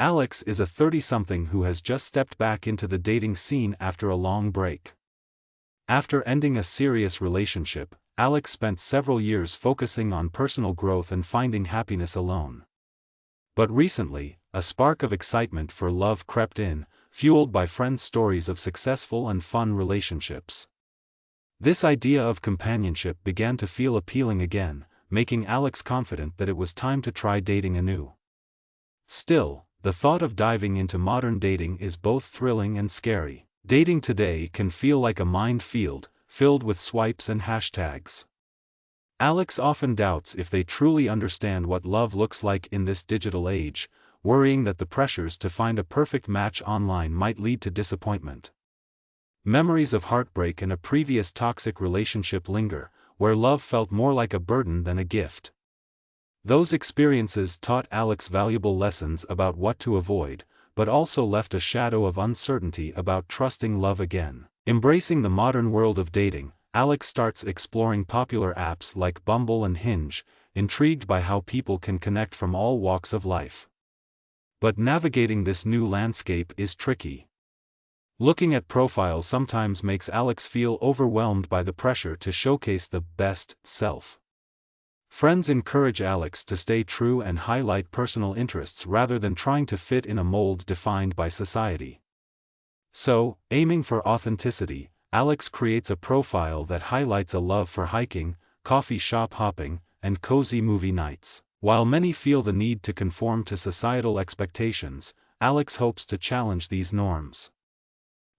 Alex is a 30-something who has just stepped back into the dating scene after a long break. After ending a serious relationship, Alex spent several years focusing on personal growth and finding happiness alone. But recently, a spark of excitement for love crept in, fueled by friends' stories of successful and fun relationships. This idea of companionship began to feel appealing again, making Alex confident that it was time to try dating anew. Still, the thought of diving into modern dating is both thrilling and scary. Dating today can feel like a minefield, filled with swipes and hashtags. Alex often doubts if they truly understand what love looks like in this digital age, worrying that the pressures to find a perfect match online might lead to disappointment. Memories of heartbreak and a previous toxic relationship linger, where love felt more like a burden than a gift. Those experiences taught Alex valuable lessons about what to avoid, but also left a shadow of uncertainty about trusting love again. Embracing the modern world of dating, Alex starts exploring popular apps like Bumble and Hinge, intrigued by how people can connect from all walks of life. But navigating this new landscape is tricky. Looking at profiles sometimes makes Alex feel overwhelmed by the pressure to showcase the best self. Friends encourage Alex to stay true and highlight personal interests rather than trying to fit in a mold defined by society. So, aiming for authenticity, Alex creates a profile that highlights a love for hiking, coffee shop hopping, and cozy movie nights. While many feel the need to conform to societal expectations, Alex hopes to challenge these norms.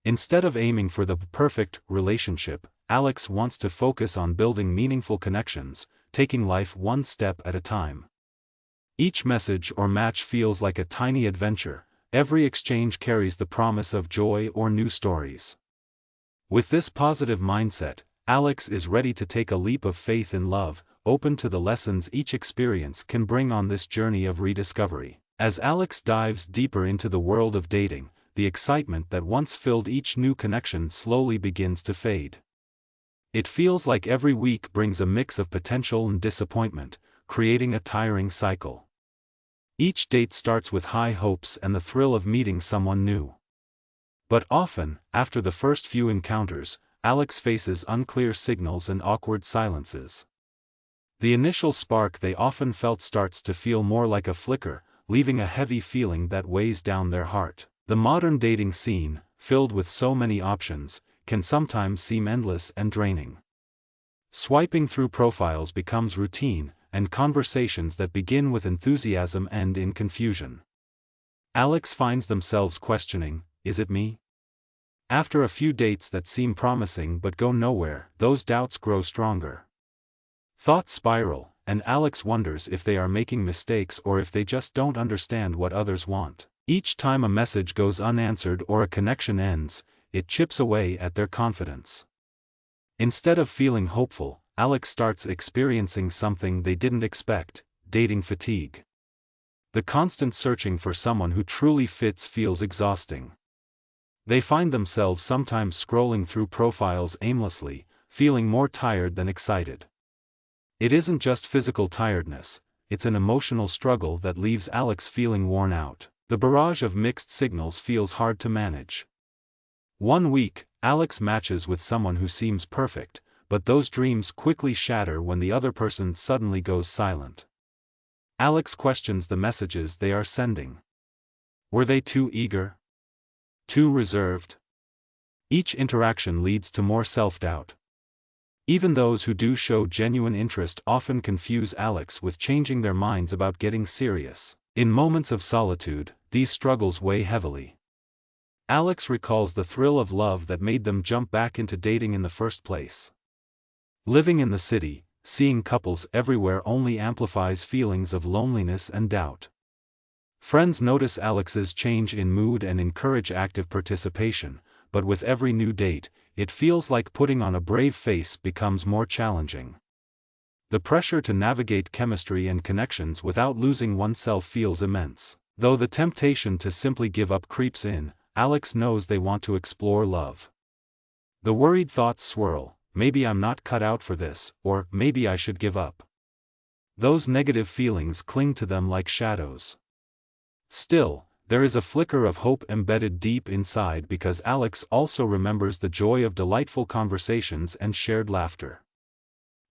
Instead of aiming for the perfect relationship, Alex wants to focus on building meaningful connections, taking life one step at a time. Each message or match feels like a tiny adventure, every exchange carries the promise of joy or new stories. With this positive mindset, Alex is ready to take a leap of faith in love, open to the lessons each experience can bring on this journey of rediscovery. As Alex dives deeper into the world of dating, the excitement that once filled each new connection slowly begins to fade. It feels like every week brings a mix of potential and disappointment, creating a tiring cycle. Each date starts with high hopes and the thrill of meeting someone new. But often, after the first few encounters, Alex faces unclear signals and awkward silences. The initial spark they often felt starts to feel more like a flicker, leaving a heavy feeling that weighs down their heart. The modern dating scene, filled with so many options, can sometimes seem endless and draining. Swiping through profiles becomes routine, and conversations that begin with enthusiasm end in confusion. Alex finds themselves questioning, is it me? After a few dates that seem promising but go nowhere, those doubts grow stronger. Thoughts spiral, and Alex wonders if they are making mistakes or if they just don't understand what others want. Each time a message goes unanswered or a connection ends, it chips away at their confidence. Instead of feeling hopeful, Alex starts experiencing something they didn't expect, dating fatigue. The constant searching for someone who truly fits feels exhausting. They find themselves sometimes scrolling through profiles aimlessly, feeling more tired than excited. It isn't just physical tiredness, it's an emotional struggle that leaves Alex feeling worn out. The barrage of mixed signals feels hard to manage. One week, Alex matches with someone who seems perfect, but those dreams quickly shatter when the other person suddenly goes silent. Alex questions the messages they are sending. Were they too eager? Too reserved? Each interaction leads to more self-doubt. Even those who do show genuine interest often confuse Alex with changing their minds about getting serious. In moments of solitude, these struggles weigh heavily. Alex recalls the thrill of love that made them jump back into dating in the first place. Living in the city, seeing couples everywhere only amplifies feelings of loneliness and doubt. Friends notice Alex's change in mood and encourage active participation, but with every new date, it feels like putting on a brave face becomes more challenging. The pressure to navigate chemistry and connections without losing oneself feels immense. Though the temptation to simply give up creeps in, Alex knows they want to explore love. The worried thoughts swirl, maybe I'm not cut out for this, or maybe I should give up. Those negative feelings cling to them like shadows. Still, There is a flicker of hope embedded deep inside because Alex also remembers the joy of delightful conversations and shared laughter.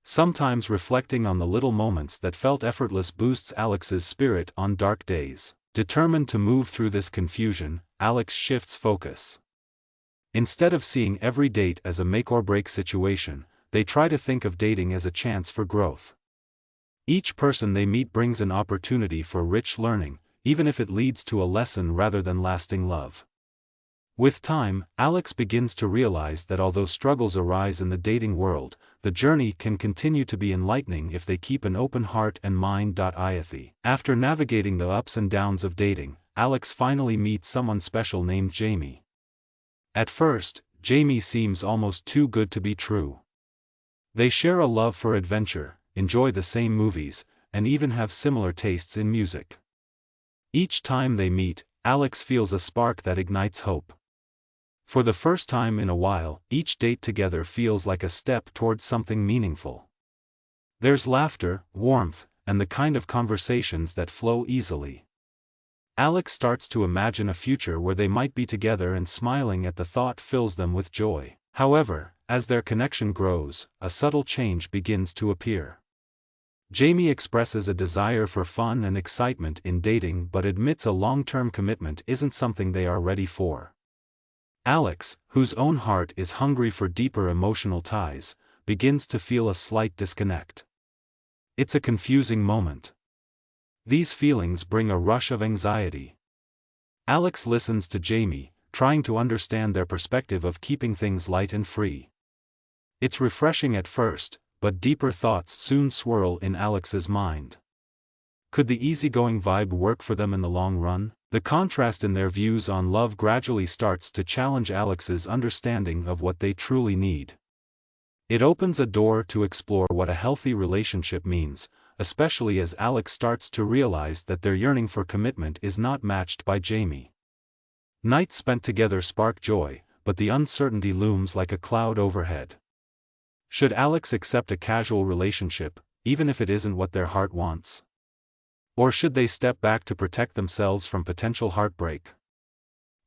Sometimes reflecting on the little moments that felt effortless boosts Alex's spirit on dark days. Determined to move through this confusion, Alex shifts focus. Instead of seeing every date as a make-or-break situation, they try to think of dating as a chance for growth. Each person they meet brings an opportunity for rich learning, even if it leads to a lesson rather than lasting love. With time, Alex begins to realize that although struggles arise in the dating world, the journey can continue to be enlightening if they keep an open heart and mind. After navigating the ups and downs of dating, Alex finally meets someone special named Jamie. At first, Jamie seems almost too good to be true. They share a love for adventure, enjoy the same movies, and even have similar tastes in music. Each time they meet, Alex feels a spark that ignites hope. For the first time in a while, each date together feels like a step towards something meaningful. There's laughter, warmth, and the kind of conversations that flow easily. Alex starts to imagine a future where they might be together, and smiling at the thought fills them with joy. However, as their connection grows, a subtle change begins to appear. Jamie expresses a desire for fun and excitement in dating but admits a long-term commitment isn't something they are ready for. Alex, whose own heart is hungry for deeper emotional ties, begins to feel a slight disconnect. It's a confusing moment. These feelings bring a rush of anxiety. Alex listens to Jamie, trying to understand their perspective of keeping things light and free. It's refreshing at first, but deeper thoughts soon swirl in Alex's mind. Could the easygoing vibe work for them in the long run? The contrast in their views on love gradually starts to challenge Alex's understanding of what they truly need. It opens a door to explore what a healthy relationship means, especially as Alex starts to realize that their yearning for commitment is not matched by Jamie. Nights spent together spark joy, but the uncertainty looms like a cloud overhead. Should Alex accept a casual relationship, even if it isn't what their heart wants? Or should they step back to protect themselves from potential heartbreak?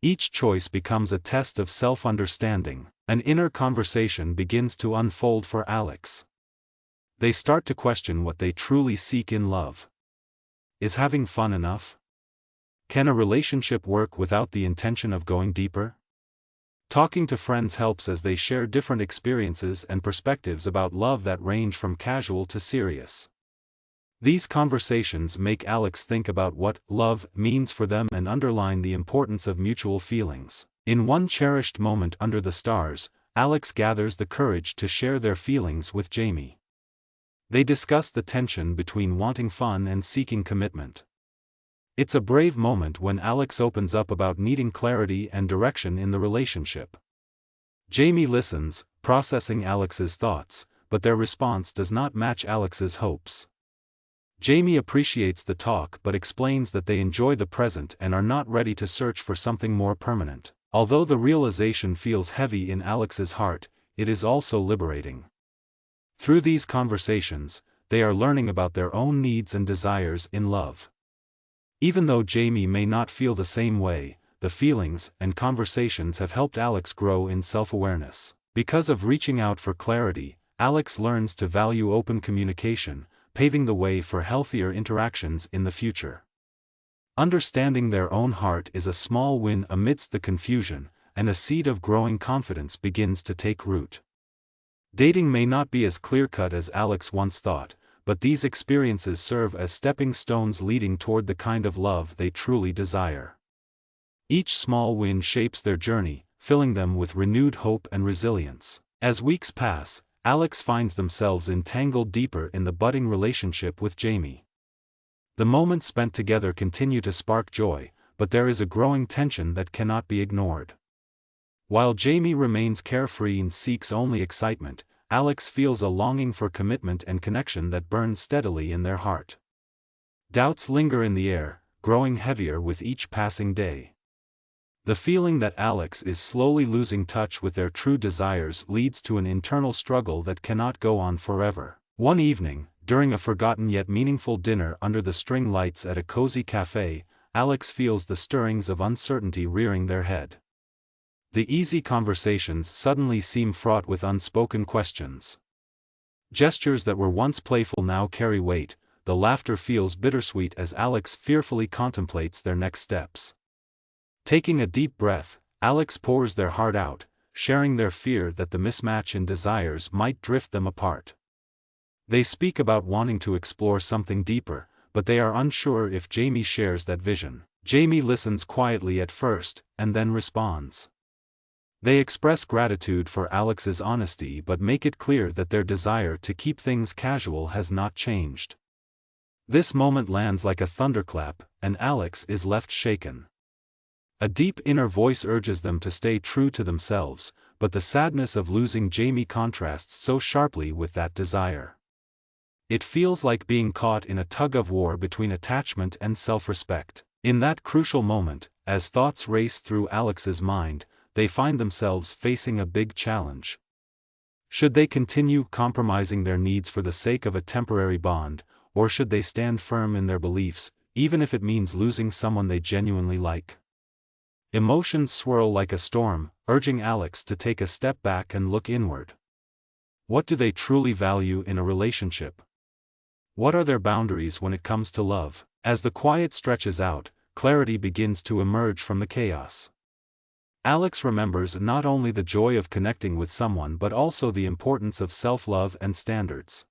Each choice becomes a test of self-understanding. An inner conversation begins to unfold for Alex. They start to question what they truly seek in love. Is having fun enough? Can a relationship work without the intention of going deeper? Talking to friends helps as they share different experiences and perspectives about love that range from casual to serious. These conversations make Alex think about what love means for them and underline the importance of mutual feelings. In one cherished moment under the stars, Alex gathers the courage to share their feelings with Jamie. They discuss the tension between wanting fun and seeking commitment. It's a brave moment when Alex opens up about needing clarity and direction in the relationship. Jamie listens, processing Alex's thoughts, but their response does not match Alex's hopes. Jamie appreciates the talk but explains that they enjoy the present and are not ready to search for something more permanent. Although the realization feels heavy in Alex's heart, it is also liberating. Through these conversations, they are learning about their own needs and desires in love. Even though Jamie may not feel the same way, the feelings and conversations have helped Alex grow in self-awareness. Because of reaching out for clarity, Alex learns to value open communication, paving the way for healthier interactions in the future. Understanding their own heart is a small win amidst the confusion, and a seed of growing confidence begins to take root. Dating may not be as clear-cut as Alex once thought, but these experiences serve as stepping stones leading toward the kind of love they truly desire. Each small win shapes their journey, filling them with renewed hope and resilience. As weeks pass, Alex finds themselves entangled deeper in the budding relationship with Jamie. The moments spent together continue to spark joy, but there is a growing tension that cannot be ignored. While Jamie remains carefree and seeks only excitement, Alex feels a longing for commitment and connection that burns steadily in their heart. Doubts linger in the air, growing heavier with each passing day. The feeling that Alex is slowly losing touch with their true desires leads to an internal struggle that cannot go on forever. One evening, during a forgotten yet meaningful dinner under the string lights at a cozy cafe, Alex feels the stirrings of uncertainty rearing their head. The easy conversations suddenly seem fraught with unspoken questions. Gestures that were once playful now carry weight, the laughter feels bittersweet as Alex fearfully contemplates their next steps. Taking a deep breath, Alex pours their heart out, sharing their fear that the mismatch in desires might drift them apart. They speak about wanting to explore something deeper, but they are unsure if Jamie shares that vision. Jamie listens quietly at first, and then responds. They express gratitude for Alex's honesty but make it clear that their desire to keep things casual has not changed. This moment lands like a thunderclap, and Alex is left shaken. A deep inner voice urges them to stay true to themselves, but the sadness of losing Jamie contrasts so sharply with that desire. It feels like being caught in a tug-of-war between attachment and self-respect. In that crucial moment, as thoughts race through Alex's mind, they find themselves facing a big challenge. Should they continue compromising their needs for the sake of a temporary bond, or should they stand firm in their beliefs, even if it means losing someone they genuinely like? Emotions swirl like a storm, urging Alex to take a step back and look inward. What do they truly value in a relationship? What are their boundaries when it comes to love? As the quiet stretches out, clarity begins to emerge from the chaos. Alex remembers not only the joy of connecting with someone but also the importance of self-love and standards.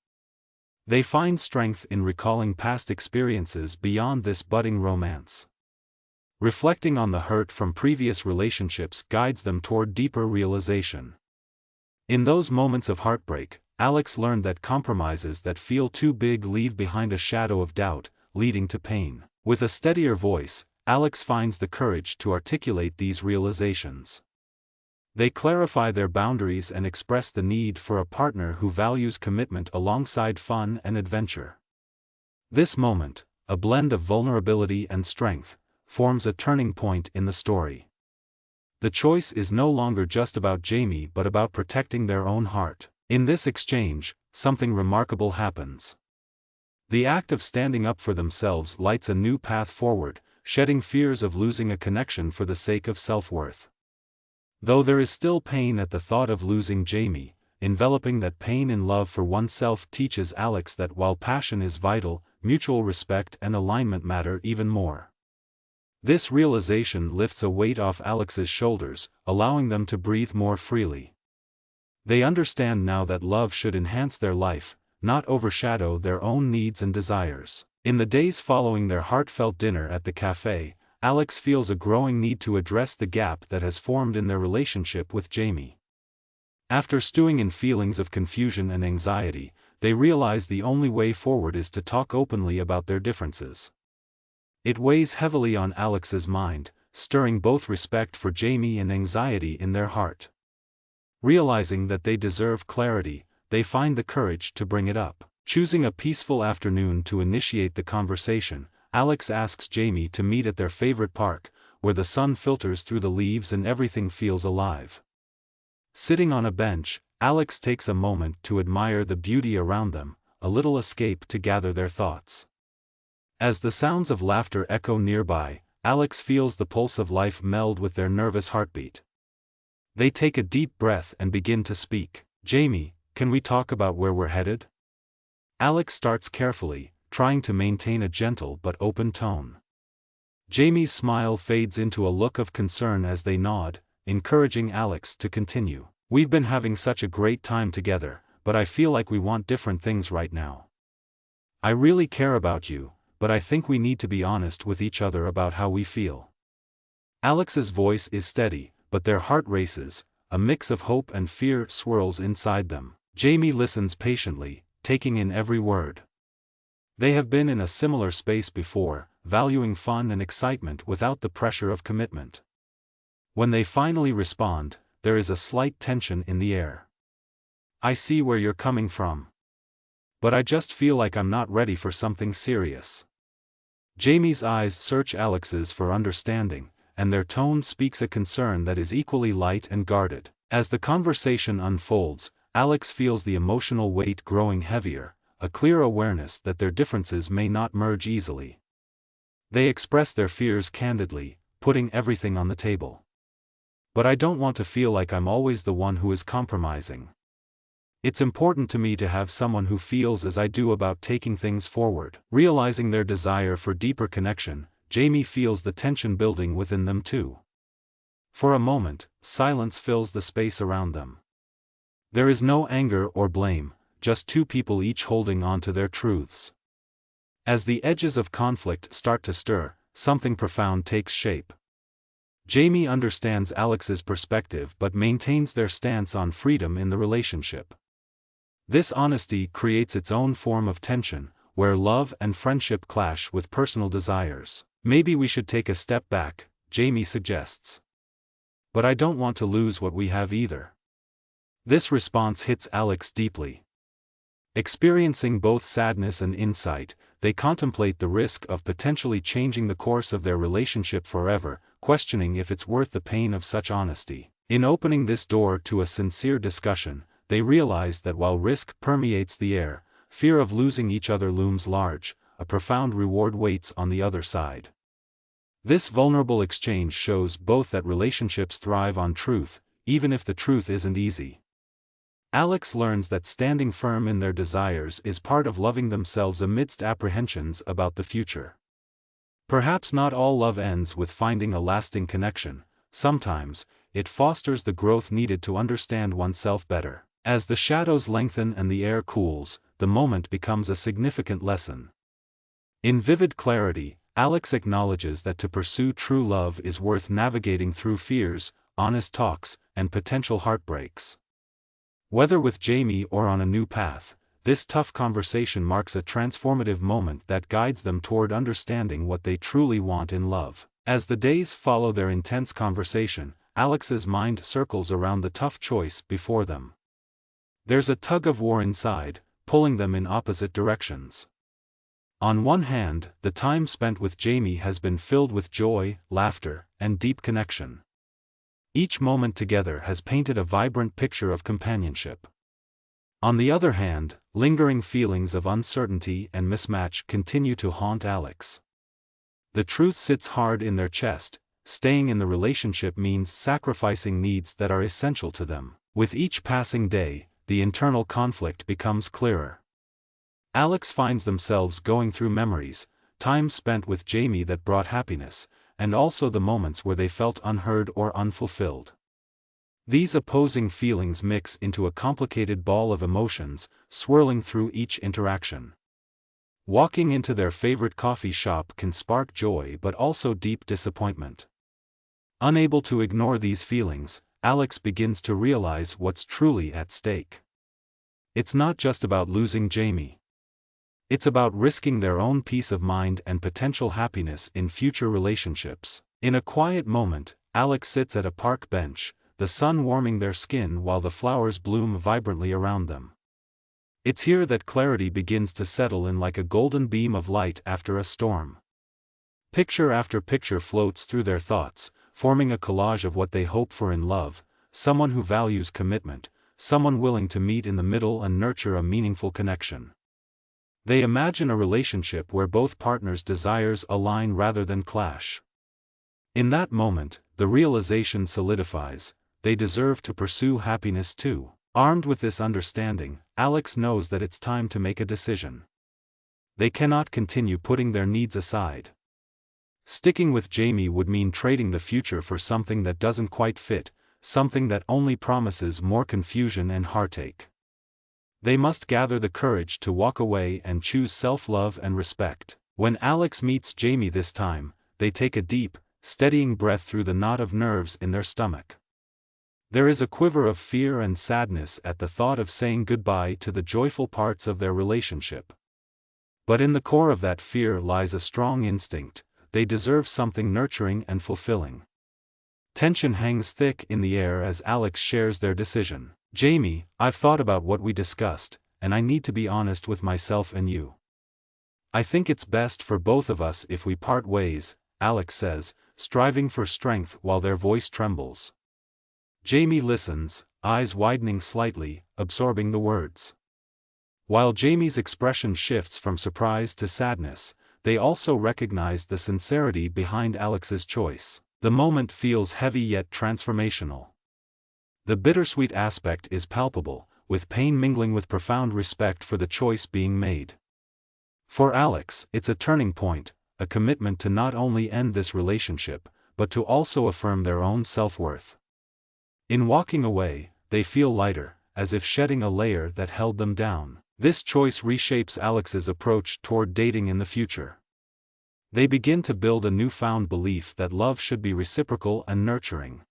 They find strength in recalling past experiences beyond this budding romance. Reflecting on the hurt from previous relationships guides them toward deeper realization. In those moments of heartbreak, Alex learned that compromises that feel too big leave behind a shadow of doubt, leading to pain. With a steadier voice, Alex finds the courage to articulate these realizations. They clarify their boundaries and express the need for a partner who values commitment alongside fun and adventure. This moment, a blend of vulnerability and strength, forms a turning point in the story. The choice is no longer just about Jamie but about protecting their own heart. In this exchange, something remarkable happens. The act of standing up for themselves lights a new path forward, shedding fears of losing a connection for the sake of self-worth. Though there is still pain at the thought of losing Jamie, enveloping that pain in love for oneself teaches Alex that while passion is vital, mutual respect and alignment matter even more. This realization lifts a weight off Alex's shoulders, allowing them to breathe more freely. They understand now that love should enhance their life, not overshadow their own needs and desires. In the days following their heartfelt dinner at the cafe, Alex feels a growing need to address the gap that has formed in their relationship with Jamie. After stewing in feelings of confusion and anxiety, they realize the only way forward is to talk openly about their differences. It weighs heavily on Alex's mind, stirring both respect for Jamie and anxiety in their heart. Realizing that they deserve clarity, they find the courage to bring it up. Choosing a peaceful afternoon to initiate the conversation, Alex asks Jamie to meet at their favorite park, where the sun filters through the leaves and everything feels alive. Sitting on a bench, Alex takes a moment to admire the beauty around them, a little escape to gather their thoughts. As the sounds of laughter echo nearby, Alex feels the pulse of life meld with their nervous heartbeat. They take a deep breath and begin to speak. Jamie, can we talk about where we're headed? Alex starts carefully, trying to maintain a gentle but open tone. Jamie's smile fades into a look of concern as they nod, encouraging Alex to continue. We've been having such a great time together, but I feel like we want different things right now. I really care about you, but I think we need to be honest with each other about how we feel. Alex's voice is steady, but their heart races, a mix of hope and fear swirls inside them. Jamie listens patiently, taking in every word. They have been in a similar space before, valuing fun and excitement without the pressure of commitment. When they finally respond, there is a slight tension in the air. I see where you're coming from. But I just feel like I'm not ready for something serious. Jamie's eyes search Alex's for understanding, and their tone speaks a concern that is equally light and guarded. As the conversation unfolds, Alex feels the emotional weight growing heavier, a clear awareness that their differences may not merge easily. They express their fears candidly, putting everything on the table. But I don't want to feel like I'm always the one who is compromising. It's important to me to have someone who feels as I do about taking things forward. Realizing their desire for deeper connection, Jamie feels the tension building within them too. For a moment, silence fills the space around them. There is no anger or blame, just two people each holding on to their truths. As the edges of conflict start to stir, something profound takes shape. Jamie understands Alex's perspective but maintains their stance on freedom in the relationship. This honesty creates its own form of tension, where love and friendship clash with personal desires. Maybe we should take a step back, Jamie suggests. But I don't want to lose what we have either. This response hits Alex deeply. Experiencing both sadness and insight, they contemplate the risk of potentially changing the course of their relationship forever, questioning if it's worth the pain of such honesty. In opening this door to a sincere discussion, they realize that while risk permeates the air, fear of losing each other looms large, a profound reward waits on the other side. This vulnerable exchange shows both that relationships thrive on truth, even if the truth isn't easy. Alex learns that standing firm in their desires is part of loving themselves amidst apprehensions about the future. Perhaps not all love ends with finding a lasting connection. Sometimes, it fosters the growth needed to understand oneself better. As the shadows lengthen and the air cools, the moment becomes a significant lesson. In vivid clarity, Alex acknowledges that to pursue true love is worth navigating through fears, honest talks, and potential heartbreaks. Whether with Jamie or on a new path, this tough conversation marks a transformative moment that guides them toward understanding what they truly want in love. As the days follow their intense conversation, Alex's mind circles around the tough choice before them. There's a tug-of-war inside, pulling them in opposite directions. On one hand, the time spent with Jamie has been filled with joy, laughter, and deep connection. Each moment together has painted a vibrant picture of companionship. On the other hand, lingering feelings of uncertainty and mismatch continue to haunt Alex. The truth sits hard in their chest. Staying in the relationship means sacrificing needs that are essential to them. With each passing day, the internal conflict becomes clearer. Alex finds themselves going through memories, time spent with Jamie that brought happiness, and also the moments where they felt unheard or unfulfilled. These opposing feelings mix into a complicated ball of emotions, swirling through each interaction. Walking into their favorite coffee shop can spark joy but also deep disappointment. Unable to ignore these feelings, Alex begins to realize what's truly at stake. It's not just about losing Jamie. It's about risking their own peace of mind and potential happiness in future relationships. In a quiet moment, Alex sits at a park bench, the sun warming their skin while the flowers bloom vibrantly around them. It's here that clarity begins to settle in like a golden beam of light after a storm. Picture after picture floats through their thoughts, forming a collage of what they hope for in love: someone who values commitment, someone willing to meet in the middle and nurture a meaningful connection. They imagine a relationship where both partners' desires align rather than clash. In that moment, the realization solidifies: they deserve to pursue happiness too. Armed with this understanding, Alex knows that it's time to make a decision. They cannot continue putting their needs aside. Sticking with Jamie would mean trading the future for something that doesn't quite fit, something that only promises more confusion and heartache. They must gather the courage to walk away and choose self-love and respect. When Alex meets Jamie this time, they take a deep, steadying breath through the knot of nerves in their stomach. There is a quiver of fear and sadness at the thought of saying goodbye to the joyful parts of their relationship. But in the core of that fear lies a strong instinct: they deserve something nurturing and fulfilling. Tension hangs thick in the air as Alex shares their decision. "Jamie, I've thought about what we discussed, and I need to be honest with myself and you. I think it's best for both of us if we part ways," Alex says, striving for strength while their voice trembles. Jamie listens, eyes widening slightly, absorbing the words. While Jamie's expression shifts from surprise to sadness, they also recognize the sincerity behind Alex's choice. The moment feels heavy yet transformational. The bittersweet aspect is palpable, with pain mingling with profound respect for the choice being made. For Alex, it's a turning point, a commitment to not only end this relationship, but to also affirm their own self-worth. In walking away, they feel lighter, as if shedding a layer that held them down. This choice reshapes Alex's approach toward dating in the future. They begin to build a newfound belief that love should be reciprocal and nurturing.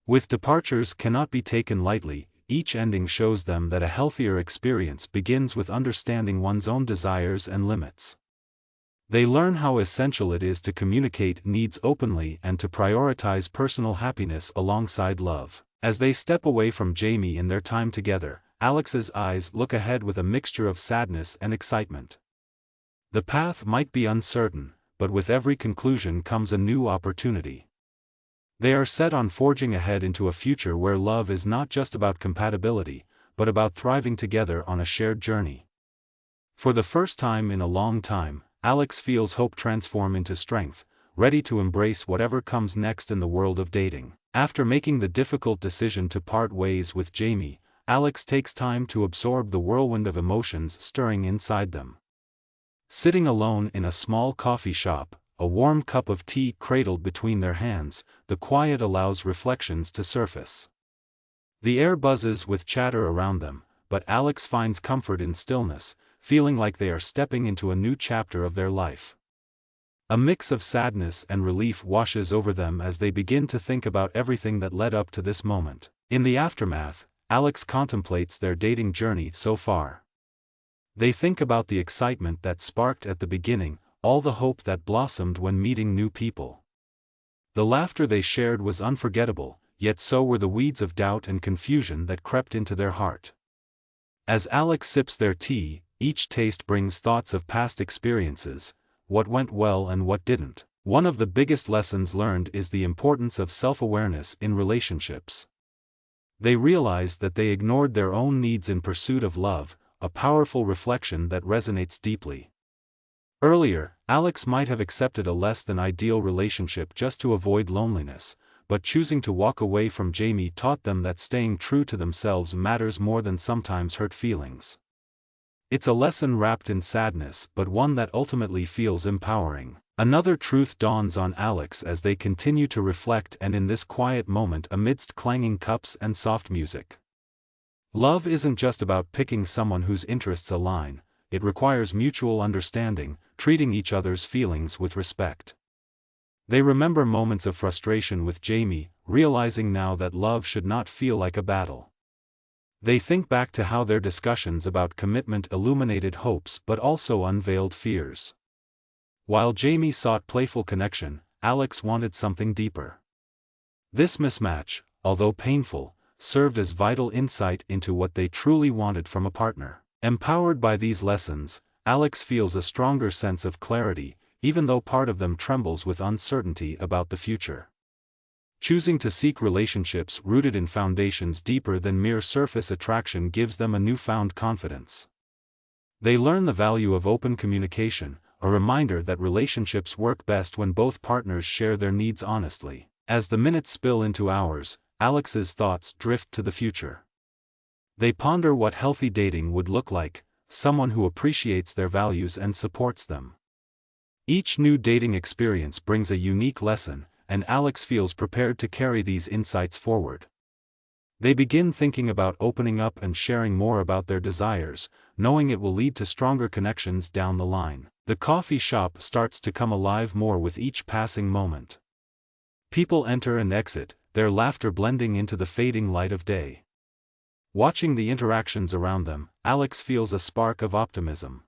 With departures cannot be taken lightly, each ending shows them that a healthier experience begins with understanding one's own desires and limits. They learn how essential it is to communicate needs openly and to prioritize personal happiness alongside love. As they step away from Jamie in their time together, Alex's eyes look ahead with a mixture of sadness and excitement. The path might be uncertain, but with every conclusion comes a new opportunity. They are set on forging ahead into a future where love is not just about compatibility, but about thriving together on a shared journey. For the first time in a long time, Alex feels hope transform into strength, ready to embrace whatever comes next in the world of dating. After making the difficult decision to part ways with Jamie, Alex takes time to absorb the whirlwind of emotions stirring inside them. Sitting alone in a small coffee shop, a warm cup of tea cradled between their hands, the quiet allows reflections to surface. The air buzzes with chatter around them, but Alex finds comfort in stillness, feeling like they are stepping into a new chapter of their life. A mix of sadness and relief washes over them as they begin to think about everything that led up to this moment. In the aftermath, Alex contemplates their dating journey so far. They think about the excitement that sparked at the beginning, all the hope that blossomed when meeting new people. The laughter they shared was unforgettable, yet so were the weeds of doubt and confusion that crept into their heart. As Alex sips their tea, each taste brings thoughts of past experiences, what went well and what didn't. One of the biggest lessons learned is the importance of self-awareness in relationships. They realize that they ignored their own needs in pursuit of love, a powerful reflection that resonates deeply. Earlier, Alex might have accepted a less than ideal relationship just to avoid loneliness, but choosing to walk away from Jamie taught them that staying true to themselves matters more than sometimes hurt feelings. It's a lesson wrapped in sadness but one that ultimately feels empowering. Another truth dawns on Alex as they continue to reflect and in this quiet moment amidst clanging cups and soft music. Love isn't just about picking someone whose interests align, it requires mutual understanding, treating each other's feelings with respect. They remember moments of frustration with Jamie, realizing now that love should not feel like a battle. They think back to how their discussions about commitment illuminated hopes but also unveiled fears. While Jamie sought playful connection, Alex wanted something deeper. This mismatch, although painful, served as vital insight into what they truly wanted from a partner. Empowered by these lessons, Alex feels a stronger sense of clarity, even though part of them trembles with uncertainty about the future. Choosing to seek relationships rooted in foundations deeper than mere surface attraction gives them a newfound confidence. They learn the value of open communication, a reminder that relationships work best when both partners share their needs honestly. As the minutes spill into hours, Alex's thoughts drift to the future. They ponder what healthy dating would look like, someone who appreciates their values and supports them. Each new dating experience brings a unique lesson, and Alex feels prepared to carry these insights forward. They begin thinking about opening up and sharing more about their desires, knowing it will lead to stronger connections down the line. The coffee shop starts to come alive more with each passing moment. People enter and exit, their laughter blending into the fading light of day. Watching the interactions around them, Alex feels a spark of optimism.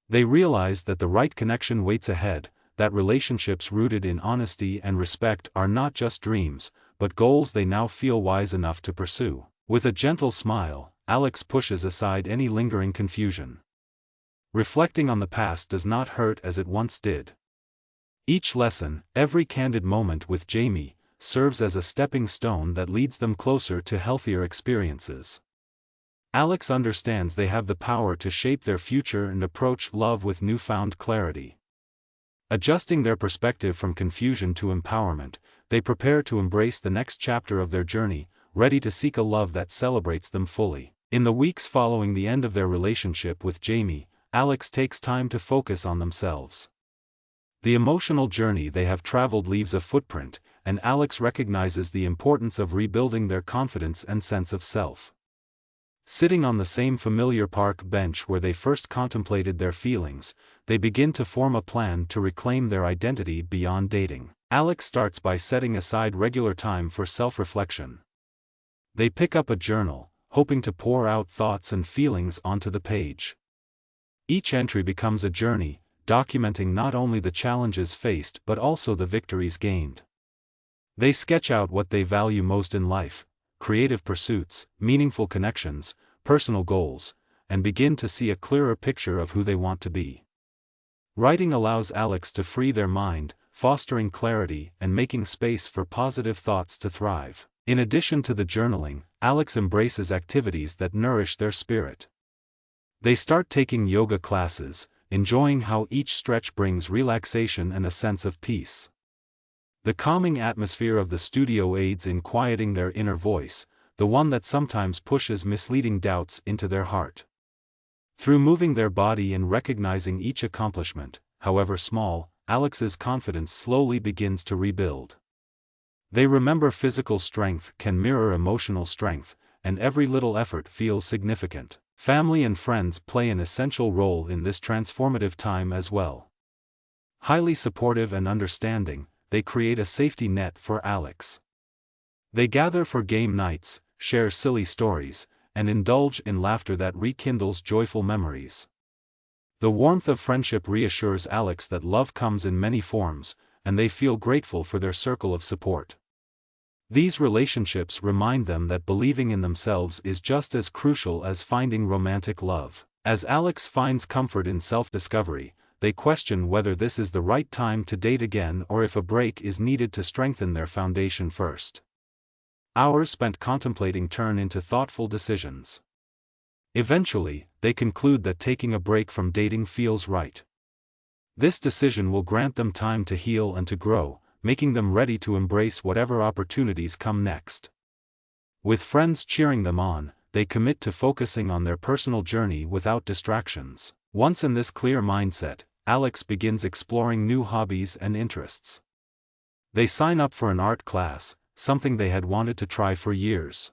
They realize that the right connection waits ahead, that relationships rooted in honesty and respect are not just dreams, but goals they now feel wise enough to pursue. With a gentle smile, Alex pushes aside any lingering confusion. Reflecting on the past does not hurt as it once did. Each lesson, every candid moment with Jamie, serves as a stepping stone that leads them closer to healthier experiences. Alex understands they have the power to shape their future and approach love with newfound clarity. Adjusting their perspective from confusion to empowerment, they prepare to embrace the next chapter of their journey, ready to seek a love that celebrates them fully. In the weeks following the end of their relationship with Jamie, Alex takes time to focus on themselves. The emotional journey they have traveled leaves a footprint, and Alex recognizes the importance of rebuilding their confidence and sense of self. Sitting on the same familiar park bench where they first contemplated their feelings, they begin to form a plan to reclaim their identity beyond dating. Alex starts by setting aside regular time for self-reflection. They pick up a journal, hoping to pour out thoughts and feelings onto the page. Each entry becomes a journey, documenting not only the challenges faced but also the victories gained. They sketch out what they value most in life: creative pursuits, meaningful connections, personal goals, and begin to see a clearer picture of who they want to be. Writing allows Alex to free their mind, fostering clarity and making space for positive thoughts to thrive. In addition to the journaling, Alex embraces activities that nourish their spirit. They start taking yoga classes, enjoying how each stretch brings relaxation and a sense of peace. The calming atmosphere of the studio aids in quieting their inner voice, the one that sometimes pushes misleading doubts into their heart. Through moving their body and recognizing each accomplishment, however small, Alex's confidence slowly begins to rebuild. They remember physical strength can mirror emotional strength, and every little effort feels significant. Family and friends play an essential role in this transformative time as well. Highly supportive and understanding, they create a safety net for Alex. They gather for game nights, share silly stories, and indulge in laughter that rekindles joyful memories. The warmth of friendship reassures Alex that love comes in many forms, and they feel grateful for their circle of support. These relationships remind them that believing in themselves is just as crucial as finding romantic love. As Alex finds comfort in self-discovery, they question whether this is the right time to date again or if a break is needed to strengthen their foundation first. Hours spent contemplating turn into thoughtful decisions. Eventually, they conclude that taking a break from dating feels right. This decision will grant them time to heal and to grow, making them ready to embrace whatever opportunities come next. With friends cheering them on, they commit to focusing on their personal journey without distractions. Once in this clear mindset, Alex begins exploring new hobbies and interests. They sign up for an art class, something they had wanted to try for years.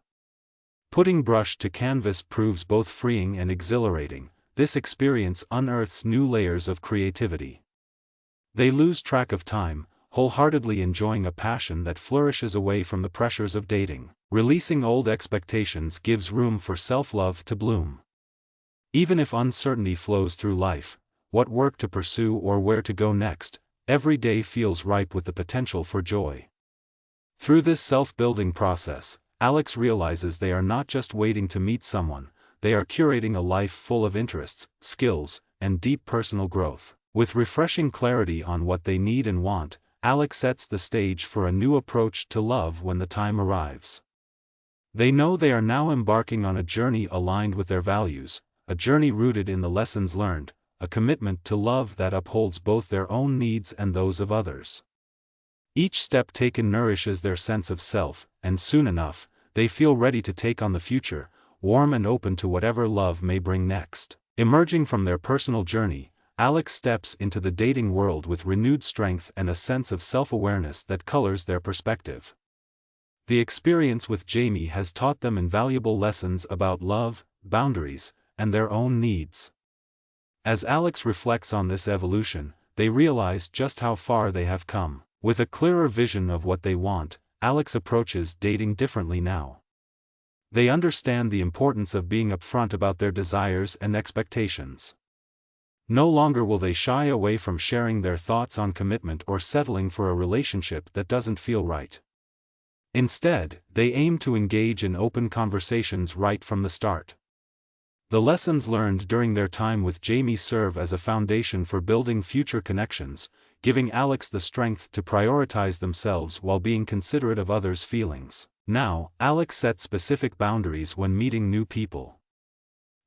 Putting brush to canvas proves both freeing and exhilarating. This experience unearths new layers of creativity. They lose track of time, wholeheartedly enjoying a passion that flourishes away from the pressures of dating. Releasing old expectations gives room for self-love to bloom. Even if uncertainty flows through life, what work to pursue or where to go next, every day feels ripe with the potential for joy. Through this self-building process, Alex realizes they are not just waiting to meet someone, they are curating a life full of interests, skills, and deep personal growth. With refreshing clarity on what they need and want, Alex sets the stage for a new approach to love when the time arrives. They know they are now embarking on a journey aligned with their values, a journey rooted in the lessons learned, a commitment to love that upholds both their own needs and those of others. Each step taken nourishes their sense of self, and soon enough, they feel ready to take on the future, warm and open to whatever love may bring next. Emerging from their personal journey, Alex steps into the dating world with renewed strength and a sense of self-awareness that colors their perspective. The experience with Jamie has taught them invaluable lessons about love, boundaries, and their own needs. As Alex reflects on this evolution, they realize just how far they have come. With a clearer vision of what they want, Alex approaches dating differently now. They understand the importance of being upfront about their desires and expectations. No longer will they shy away from sharing their thoughts on commitment or settling for a relationship that doesn't feel right. Instead, they aim to engage in open conversations right from the start. The lessons learned during their time with Jamie serve as a foundation for building future connections, giving Alex the strength to prioritize themselves while being considerate of others' feelings. Now, Alex sets specific boundaries when meeting new people.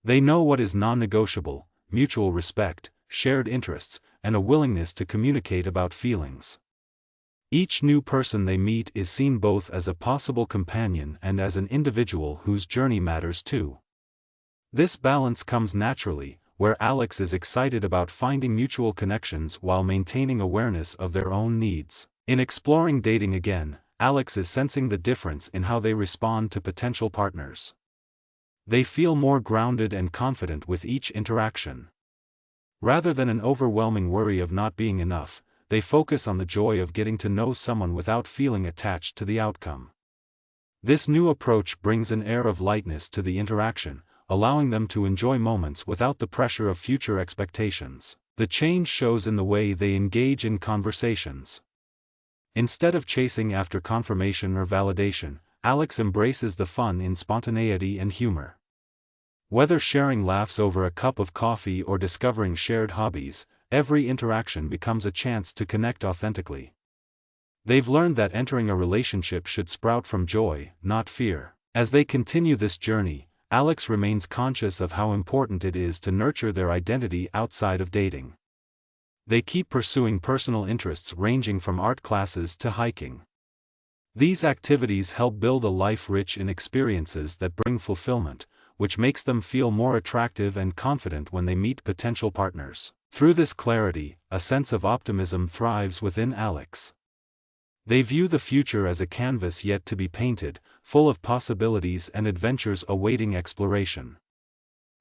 They know what is non-negotiable: mutual respect, shared interests, and a willingness to communicate about feelings. Each new person they meet is seen both as a possible companion and as an individual whose journey matters too. This balance comes naturally, where Alex is excited about finding mutual connections while maintaining awareness of their own needs. In exploring dating again, Alex is sensing the difference in how they respond to potential partners. They feel more grounded and confident with each interaction. Rather than an overwhelming worry of not being enough, they focus on the joy of getting to know someone without feeling attached to the outcome. This new approach brings an air of lightness to the interaction, allowing them to enjoy moments without the pressure of future expectations. The change shows in the way they engage in conversations. Instead of chasing after confirmation or validation, Alex embraces the fun in spontaneity and humor. Whether sharing laughs over a cup of coffee or discovering shared hobbies, every interaction becomes a chance to connect authentically. They've learned that entering a relationship should sprout from joy, not fear. As they continue this journey, Alex remains conscious of how important it is to nurture their identity outside of dating. They keep pursuing personal interests ranging from art classes to hiking. These activities help build a life rich in experiences that bring fulfillment, which makes them feel more attractive and confident when they meet potential partners. Through this clarity, a sense of optimism thrives within Alex. They view the future as a canvas yet to be painted, full of possibilities and adventures awaiting exploration.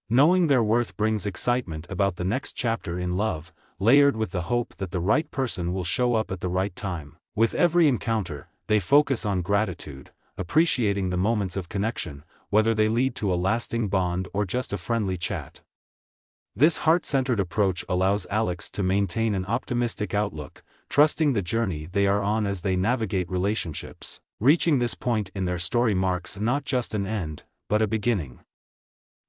Knowing their worth brings excitement about the next chapter in love, layered with the hope that the right person will show up at the right time. With every encounter, they focus on gratitude, appreciating the moments of connection, whether they lead to a lasting bond or just a friendly chat. This heart-centered approach allows Alex to maintain an optimistic outlook, trusting the journey they are on as they navigate relationships. Reaching this point in their story marks not just an end, but a beginning.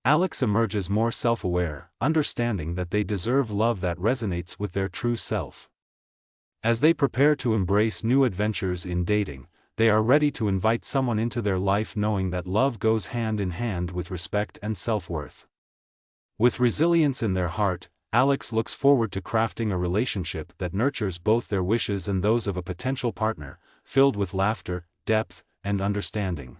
Alex emerges more self-aware, understanding that they deserve love that resonates with their true self. As they prepare to embrace new adventures in dating, they are ready to invite someone into their life knowing that love goes hand in hand with respect and self-worth. With resilience in their heart, Alex looks forward to crafting a relationship that nurtures both their wishes and those of a potential partner, filled with laughter, depth, and understanding.